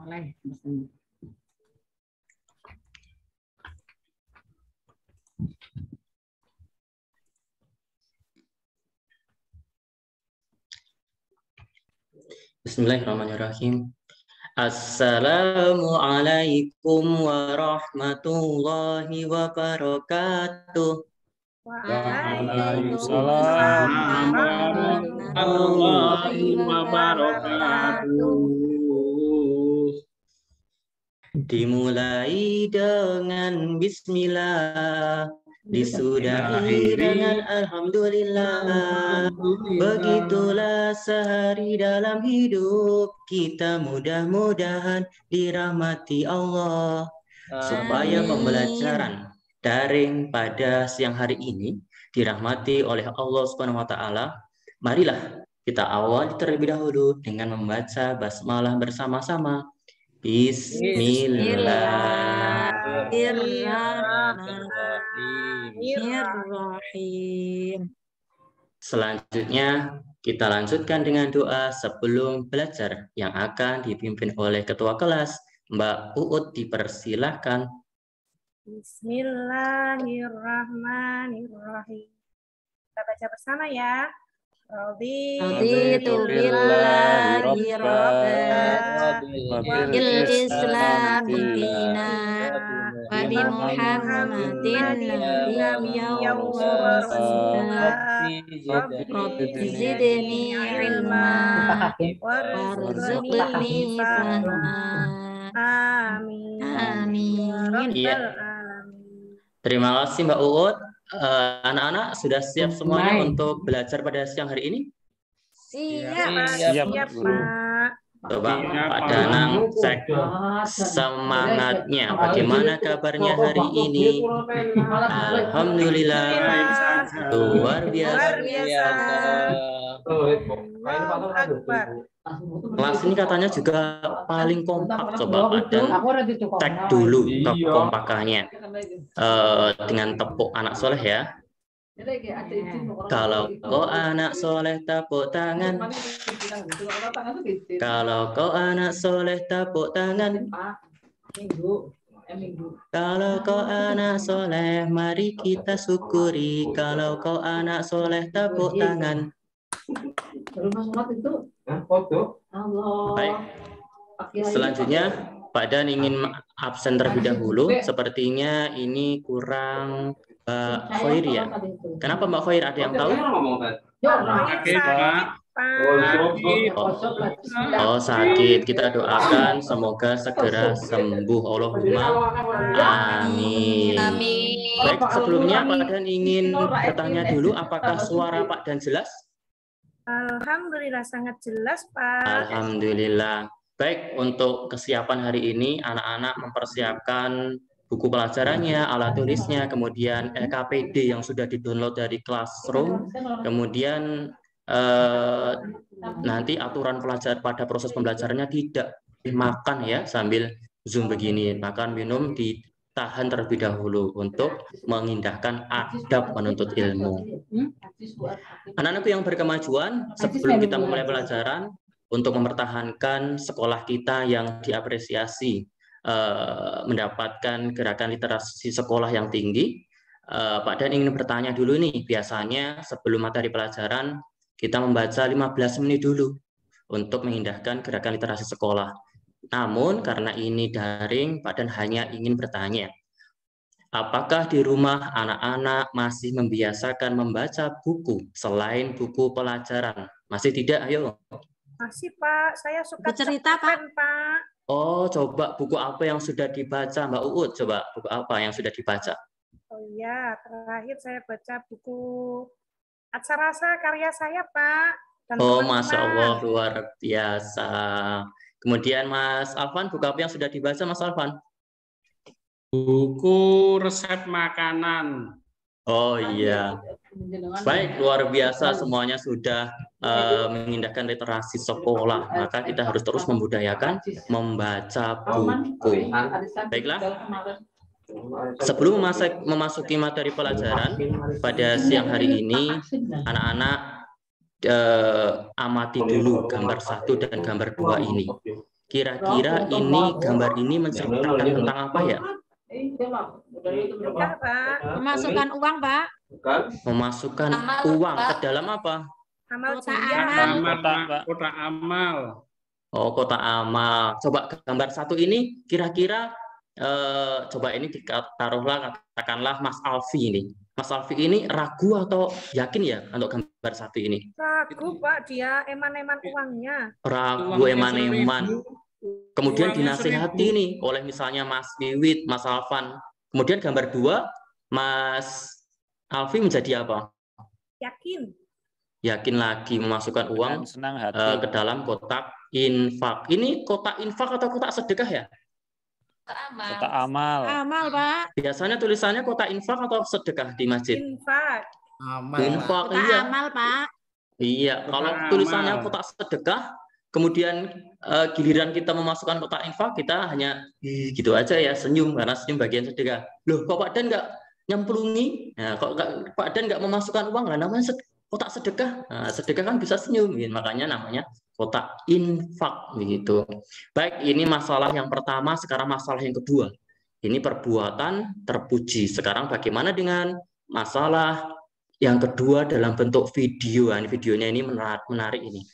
Bismillahirrahmanirrahim. Assalamualaikum warahmatullahi wabarakatuh. Waalaikumsalam warahmatullahi wabarakatuh. Dimulai dengan bismillah, disudahi dengan alhamdulillah. Begitulah sehari dalam hidup kita, mudah-mudahan dirahmati Allah. Supaya pembelajaran daring pada siang hari ini dirahmati oleh Allah Subhanahu wa taala, marilah kita awali terlebih dahulu dengan membaca basmalah bersama-sama. Bismillahirrahmanirrahim. Selanjutnya kita lanjutkan dengan doa sebelum belajar yang akan dipimpin oleh ketua kelas, Mbak Uut, dipersilahkan. Bismillahirrahmanirrahim. Kita baca bersama ya. Raditu billahi rabban wa bil islami dinan wa bi Muhammadin nabiyyan wa rasulan rabbi zidni ilma warzuqni fahma. Amin. Amin. Iya. Terima kasih Mbak Uut. Anak-anak sudah siap semuanya untuk belajar pada siang hari ini? Siap, Pak. Coba Pak Danang cek semangatnya. Bagaimana kabarnya hari ini? Alhamdulillah. Luar biasa. Kelas ini katanya juga paling kompak. Coba Pak Dan cek dulu kekompakannya dengan tepuk anak soleh ya. Kalau kau anak soleh tepuk tangan. Kalau kau anak soleh tepuk tangan. Kalau kau anak soleh mari kita syukuri. Kalau kau anak soleh tepuk tangan. Baik. Selanjutnya Pak Dan ingin absen terlebih dahulu. Sepertinya ini kurang Mbak Khair ya. Kenapa Mbak Khair, ada yang tahu? Oh sakit. Kita doakan semoga segera sembuh. Allahumma amin. Baik, sebelumnya Pak Dan ingin bertanya dulu, apakah suara Pak Dan jelas? Alhamdulillah sangat jelas, Pak. Alhamdulillah. Baik, untuk kesiapan hari ini anak-anak mempersiapkan buku pelajarannya, alat tulisnya, kemudian LKPD yang sudah di-download dari Classroom, kemudian nanti aturan pelajar pada proses pembelajarannya tidak makan ya sambil Zoom begini, makan minum ditahan terlebih dahulu untuk mengindahkan adab menuntut ilmu. Anak-anakku yang berkemajuan, sebelum kita memulai pelajaran, untuk mempertahankan sekolah kita yang diapresiasi, mendapatkan gerakan literasi sekolah yang tinggi, Pak Dan ingin bertanya dulu nih, biasanya sebelum materi pelajaran, kita membaca 15 menit dulu untuk mengindahkan gerakan literasi sekolah. Namun karena ini daring, Pak Dan hanya ingin bertanya, apakah di rumah anak-anak masih membiasakan membaca buku selain buku pelajaran? Masih tidak? Ayo. Masih, Pak. Saya suka cerita, Pak. Oh, coba buku apa yang sudah dibaca, Mbak Uut? Coba buku apa yang sudah dibaca? Oh iya, terakhir saya baca buku Atsarasa karya saya, Pak. Dan oh, Masya Allah, luar biasa. Kemudian Mas Alvan, buku apa yang sudah dibaca, Mas Alvan? Buku resep makanan. Oh iya. Baik, luar biasa semuanya sudah mengindahkan literasi sekolah. Maka kita harus terus membudayakan membaca buku. Baiklah. Sebelum memasuki materi pelajaran pada siang hari ini, anak-anak amati dulu gambar 1 dan gambar 2 ini. Kira-kira ini gambar ini menceritakan tentang apa ya? Enggak, Pak. Memasukkan uang, Pak. Memasukkan uang ke dalam apa? Amal Kota jariah. amal. Amal, Pak. Kota amal. Oh, kotak amal. Coba gambar satu ini kira-kira coba ini taruhlah katakanlah Mas Alfi ini. Mas Alfi ini ragu atau yakin ya untuk gambar satu ini? Ragu, Pak. Dia eman-eman uangnya. Ragu eman-eman. Kemudian Uangnya dinasihati nih oleh misalnya Mas Wiwit, Mas Alvan. Kemudian gambar 2, Mas Alfi menjadi apa? Yakin. Yakin lagi memasukkan uang Dengan senang hati. ke dalam kotak infak. Ini kotak infak atau kotak sedekah ya? Kota amal. Amal, Pak. Biasanya tulisannya kotak infak atau sedekah di masjid? Infak. Infak, Kota iya. amal, Pak. Iya, Kotak kalau amal. tulisannya kotak sedekah, kemudian giliran kita memasukkan kotak infak, kita hanya gitu aja ya, senyum, karena senyum bagian sedekah. Loh, kok Pak Dan nggak nyemplungi? Nah, kok Pak Dan nggak memasukkan uang? Lah, namanya kotak sedekah. Nah, sedekah kan bisa senyum, gitu. Makanya namanya kotak infak, begitu. Baik, ini masalah yang pertama, sekarang masalah yang kedua. Ini perbuatan terpuji. Sekarang bagaimana dengan masalah yang kedua dalam bentuk video? Nah, videonya ini menarik ini.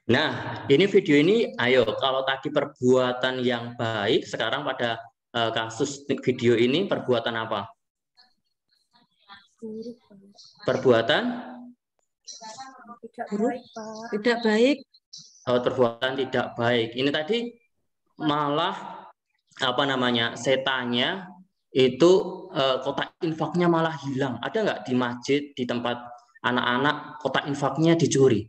Nah, ini video ini, ayo, kalau tadi perbuatan yang baik, sekarang pada kasus video ini perbuatan apa? Perbuatan? Tidak baik, Pak. Tidak baik. Perbuatan tidak baik. Ini tadi malah apa namanya, setannya itu kotak infaknya malah hilang. Ada nggak di masjid, di tempat anak-anak kotak infaknya dicuri?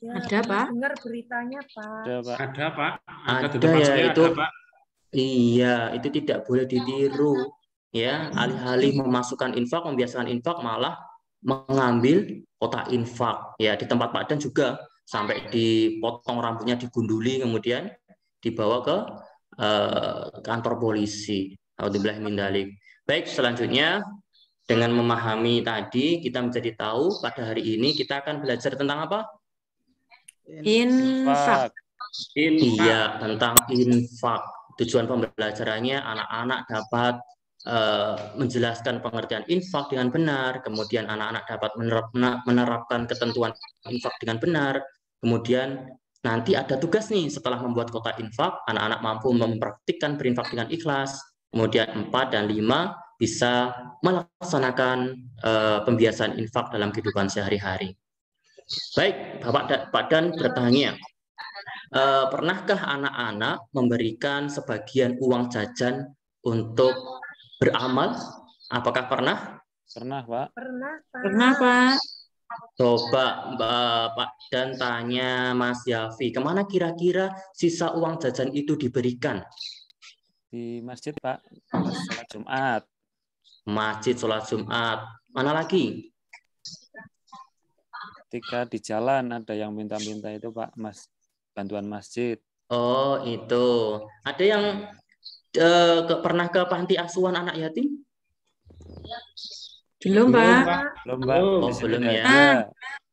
Ya, Ada, Pak. dengar beritanya, Pak. Ada, Pak. Ada, Pak. Ada di tempat ya, saya itu. ada, Pak. Iya, itu tidak boleh ditiru. Ya, alih-alih memasukkan infak, membiasakan infak, malah mengambil kotak infak. Ya, di tempat Pak Dan juga sampai dipotong rambutnya, digunduli, kemudian dibawa ke kantor polisi. Alhamdulillah min dzalik. Baik, selanjutnya dengan memahami tadi, kita menjadi tahu pada hari ini kita akan belajar tentang apa? Infak. Iya, tentang infak. Tujuan pembelajarannya anak-anak dapat menjelaskan pengertian infak dengan benar, kemudian anak-anak dapat menerapkan ketentuan infak dengan benar, kemudian nanti ada tugas nih setelah membuat kotak infak, anak-anak mampu mempraktikkan berinfak dengan ikhlas, kemudian 4 dan 5 bisa melaksanakan pembiasaan infak dalam kehidupan sehari-hari. Baik, Pak Dan bertanya, pernahkah anak-anak memberikan sebagian uang jajan untuk beramal? Apakah pernah? Pernah, Pak. Pernah, Pak. Pernah, Pak. Coba Pak Dan tanya Mas Yafi, kemana kira-kira sisa uang jajan itu diberikan? Di masjid, Pak. Pas sholat Jumat. Masjid sholat Jumat. Mana lagi? Ketika di jalan ada yang minta-minta itu, Pak, Mas, bantuan masjid. Oh, itu. Ada yang pernah ke panti asuhan anak yatim? Belum, Pak. Belum, Pak. Oh, Di sini belum nggak ya. ada.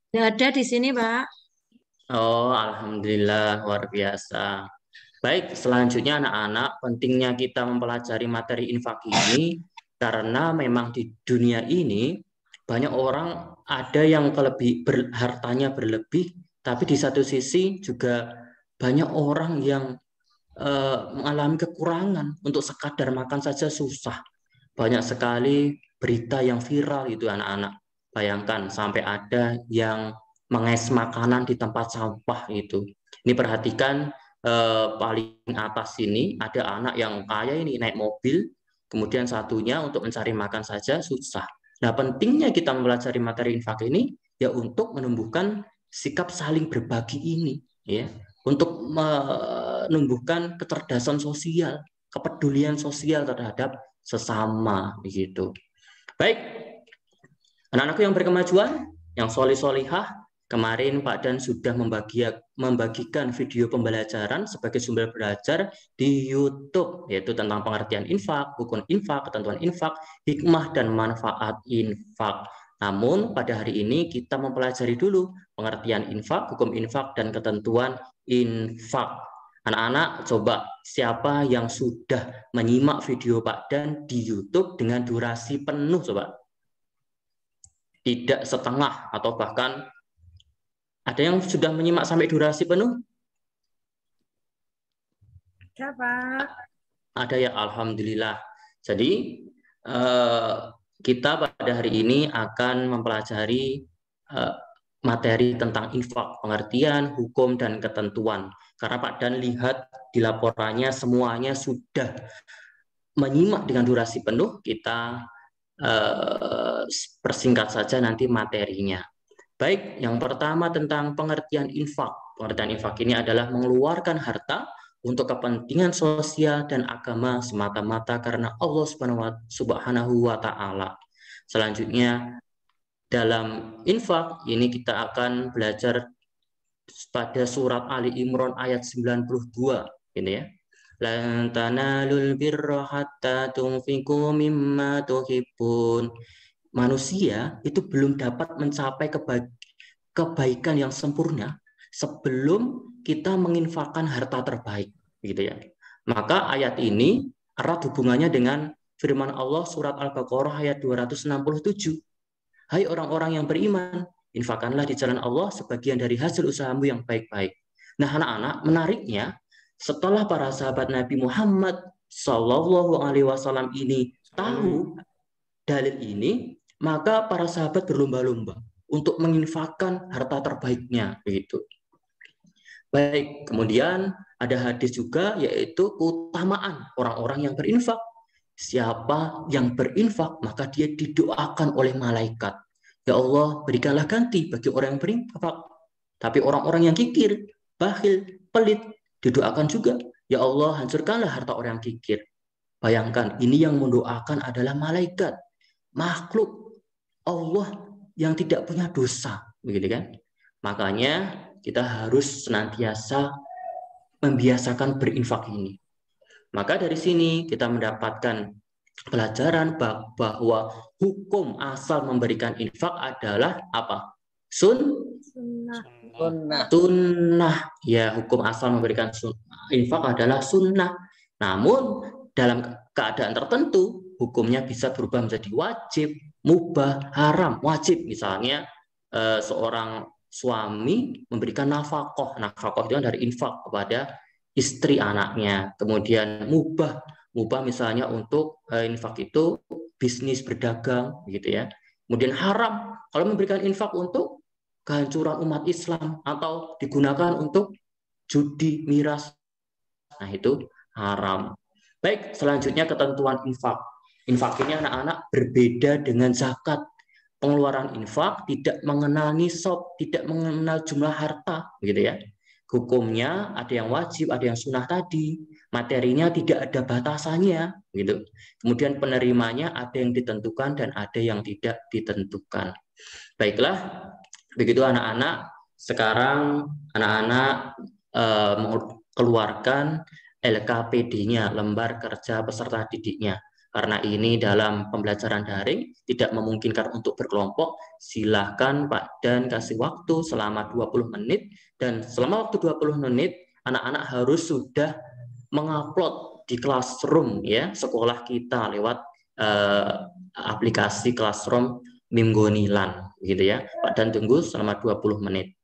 Tidak ada di sini, Pak. Oh, alhamdulillah, luar biasa. Baik, selanjutnya anak-anak, pentingnya kita mempelajari materi infak ini karena memang di dunia ini banyak orang ada yang hartanya berlebih, tapi di satu sisi juga banyak orang yang mengalami kekurangan, untuk sekadar makan saja susah. Banyak sekali berita yang viral itu anak-anak. Bayangkan sampai ada yang mengais makanan di tempat sampah itu. Ini perhatikan paling atas ini ada anak yang kaya ini naik mobil, kemudian satunya untuk mencari makan saja susah. Nah, pentingnya kita mempelajari materi infak ini ya untuk menumbuhkan sikap saling berbagi ini, ya, untuk menumbuhkan kecerdasan sosial, kepedulian sosial terhadap sesama, begitu. Baik, anak-anakku yang berkemajuan, yang solih-solihah, kemarin Pak Dan sudah membagikan video pembelajaran sebagai sumber belajar di YouTube, yaitu tentang pengertian infak, hukum infak, ketentuan infak, hikmah dan manfaat infak. Namun pada hari ini kita mempelajari dulu pengertian infak, hukum infak, dan ketentuan infak. Anak-anak, coba siapa yang sudah menyimak video Pak Dan di YouTube dengan durasi penuh, coba. Tidak setengah atau bahkan ada yang sudah menyimak sampai durasi penuh? Ya, Pak. Ada ya, alhamdulillah. Jadi kita pada hari ini akan mempelajari materi tentang infak, pengertian, hukum, dan ketentuan. Karena Pak Dan lihat di laporannya semuanya sudah menyimak dengan durasi penuh, kita persingkat saja nanti materinya. Baik, yang pertama tentang pengertian infak. Pengertian infak ini adalah mengeluarkan harta untuk kepentingan sosial dan agama semata-mata karena Allah Subhanahu wa Ta'ala. Selanjutnya, dalam infak ini kita akan belajar pada surat Ali Imran ayat 92, ini ya. Lan tanalul birra hatta tunfiqu mimma tuhibbun. Manusia itu belum dapat mencapai kebaikan yang sempurna sebelum kita menginfakkan harta terbaik, gitu ya. Maka ayat ini erat hubungannya dengan firman Allah surat Al-Baqarah ayat 267. Hai orang-orang yang beriman, infakkanlah di jalan Allah sebagian dari hasil usahamu yang baik-baik. Nah, anak-anak, menariknya setelah para sahabat Nabi Muhammad Shallallahu Alaihi Wasallam ini tahu dalil ini, maka para sahabat berlomba-lomba untuk menginfakkan harta terbaiknya, begitu. Baik, kemudian ada hadis juga yaitu keutamaan orang-orang yang berinfak. Siapa yang berinfak maka dia didoakan oleh malaikat. Ya Allah, berikanlah ganti bagi orang yang berinfak. Tapi orang-orang yang kikir, bakhil, pelit, didoakan juga, ya Allah, hancurkanlah harta orang yang kikir. Bayangkan, ini yang mendoakan adalah malaikat, makhluk Allah yang tidak punya dosa, begitu kan? Makanya kita harus senantiasa membiasakan berinfak ini. Maka dari sini kita mendapatkan pelajaran bahwa hukum asal memberikan infak adalah apa? Sunnah. Ya, hukum asal memberikan infak adalah sunnah. Namun dalam keadaan tertentu hukumnya bisa berubah menjadi wajib, mubah, haram. Wajib misalnya seorang suami memberikan nafkah. Nafkah itu dari infak kepada istri anaknya. Kemudian mubah misalnya untuk infak itu bisnis berdagang, gitu ya. Kemudian haram kalau memberikan infak untuk kehancuran umat Islam atau digunakan untuk judi, miras. Nah, itu haram. Baik, selanjutnya ketentuan infak. Infak ini anak-anak berbeda dengan zakat. Pengeluaran infak tidak mengenal nisab, tidak mengenal jumlah harta, gitu ya. Hukumnya ada yang wajib, ada yang sunnah tadi. Materinya tidak ada batasannya, gitu. Kemudian penerimanya ada yang ditentukan dan ada yang tidak ditentukan. Baiklah, begitu anak-anak. Sekarang anak-anak mengeluarkan LKPD-nya, lembar kerja peserta didiknya. Karena ini dalam pembelajaran daring tidak memungkinkan untuk berkelompok, silahkan Pak Dan kasih waktu selama 20 menit, dan selama waktu 20 menit anak-anak harus sudah mengupload di Classroom ya sekolah kita lewat aplikasi Classroom Mimgonilan, gitu ya. Pak Dan tunggu selama 20 menit.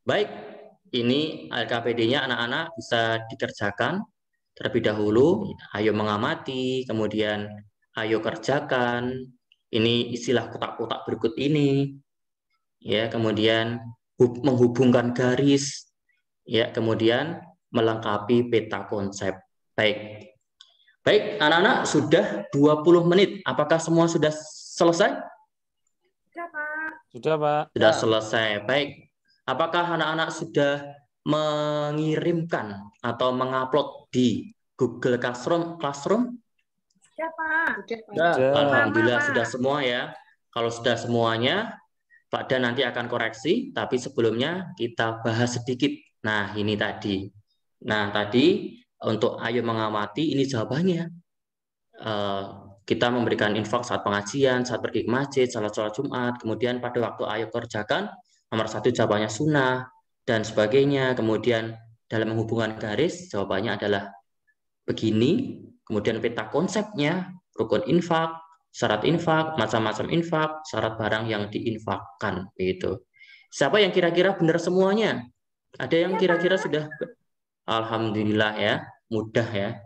Baik, ini LKPD-nya anak-anak bisa dikerjakan terlebih dahulu. Ayo mengamati, kemudian ayo kerjakan. Ini istilah kotak-kotak berikut ini. Ya, kemudian menghubungkan garis, ya, kemudian melengkapi peta konsep. Baik. Baik, anak-anak sudah 20 menit. Apakah semua sudah selesai? Sudah, Pak. Sudah, Pak. Sudah selesai. Baik. Apakah anak-anak sudah mengirimkan atau mengupload di Google Classroom? Sudah, Pak. Sudah. Alhamdulillah Pak. sudah semua ya. Kalau sudah semuanya, Pak Dan nanti akan koreksi, tapi sebelumnya kita bahas sedikit. Nah, ini tadi. Nah, tadi untuk ayo mengamati, ini jawabannya. Kita memberikan infak saat pengajian, saat pergi ke masjid, salat sholat Jumat, kemudian pada waktu ayo kerjakan, nomor 1 jawabannya sunnah, dan sebagainya. Kemudian dalam menghubungkan garis, jawabannya adalah begini. Kemudian peta konsepnya, rukun infak, syarat infak, macam-macam infak, syarat barang yang diinfakkan. Begitu. Siapa yang kira-kira benar semuanya? Ada yang kira-kira sudah? Alhamdulillah ya, mudah ya.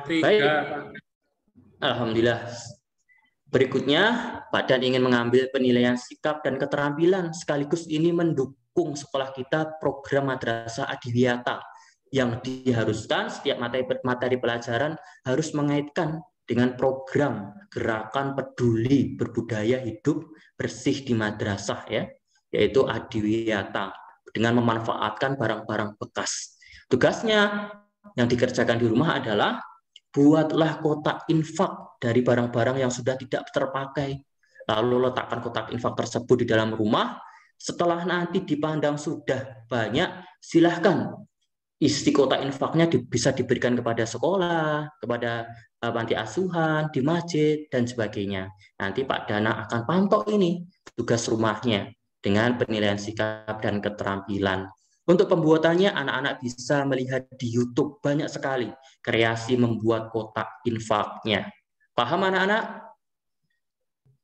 Baik. Alhamdulillah. Berikutnya, Pak Dan ingin mengambil penilaian sikap dan keterampilan, sekaligus ini mendukung sekolah kita program Madrasah Adiwiyata yang diharuskan setiap materi pelajaran harus mengaitkan dengan program gerakan peduli berbudaya hidup bersih di madrasah, ya, yaitu Adiwiyata, dengan memanfaatkan barang-barang bekas. Tugasnya yang dikerjakan di rumah adalah buatlah kotak infak dari barang-barang yang sudah tidak terpakai. Lalu letakkan kotak infak tersebut di dalam rumah. Setelah nanti dipandang sudah banyak, silahkan isi kotak infaknya bisa diberikan kepada sekolah, kepada panti asuhan, di masjid, dan sebagainya. Nanti Pak Dana akan pantau ini tugas rumahnya dengan penilaian sikap dan keterampilan. Untuk pembuatannya, anak-anak bisa melihat di YouTube banyak sekali kreasi membuat kotak infaknya. Paham anak-anak?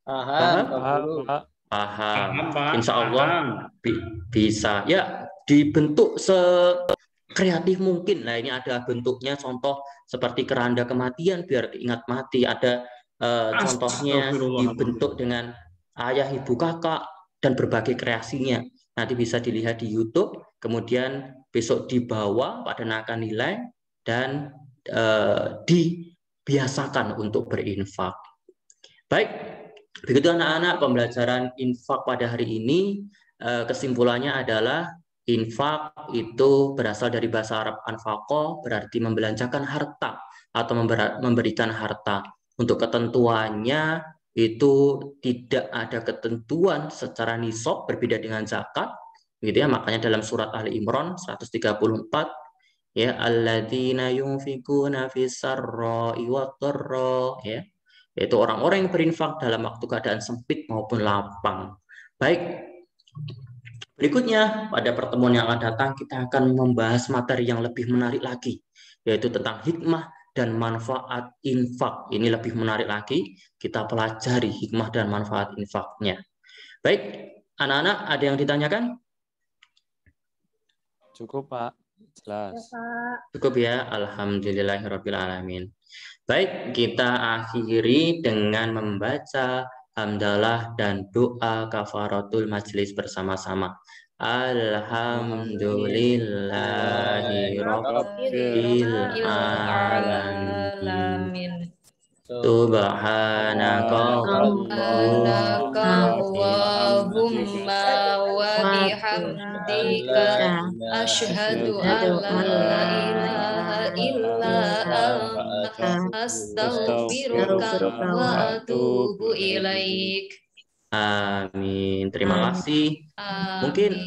Paham? Paham. Insya Allah bisa. Ya, dibentuk sekreatif mungkin. Nah, ini ada bentuknya, contoh seperti keranda kematian biar ingat mati. Ada contohnya dibentuk dengan ayah, ibu, kakak, dan berbagai kreasinya. Nanti bisa dilihat di YouTube. Kemudian besok dibawa, Pak Dan akan nilai dan dibiasakan untuk berinfak. Baik, begitu anak-anak, pembelajaran infak pada hari ini kesimpulannya adalah infak itu berasal dari bahasa Arab anfaqo, berarti membelanjakan harta atau memberikan harta. Untuk ketentuannya itu tidak ada ketentuan secara nisab, berbeda dengan zakat, gitu ya. Makanya dalam surat Ali Imran 134, ya, alladzina yunfikuna fis-sarra'i wad-dharra, ya, yaitu orang-orang yang berinfak dalam waktu keadaan sempit maupun lapang. Baik, berikutnya pada pertemuan yang akan datang kita akan membahas materi yang lebih menarik lagi, yaitu tentang hikmah dan manfaat infak. Ini lebih menarik lagi, kita pelajari hikmah dan manfaat infaknya. Baik, anak-anak ada yang ditanyakan? Cukup, Pak. Jelas. Cukup ya, alhamdulillahirabbil alamin. Baik, kita akhiri dengan membaca hamdalah dan doa kafaratul majlis bersama-sama. Alhamdulillahirabbil alamin. Subhanakallahumma wa bihamdika asyhadu an la ilaha illa anta astaghfiruka wa atubu ilaik. Amin. Terima kasih. Mungkin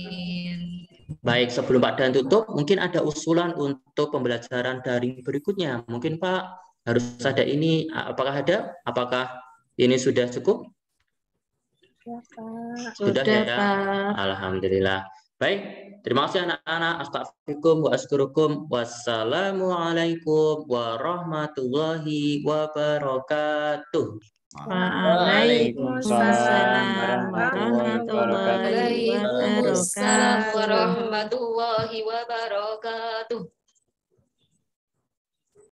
baik, sebelum Pak Dan tutup, mungkin ada usulan untuk pembelajaran daring berikutnya. Mungkin Pak harus ada ini, apakah ada? Apakah ini sudah cukup? Ya, Pak. Sudah ya, Pak. Alhamdulillah. Baik, terima kasih anak-anak. Astagfirullahaladzim wa askurukum. Wassalamualaikum warahmatullahi wabarakatuh. Waalaikumsalam warahmatullahi wabarakatuh. Waalaikumsalam warahmatullahi wabarakatuh.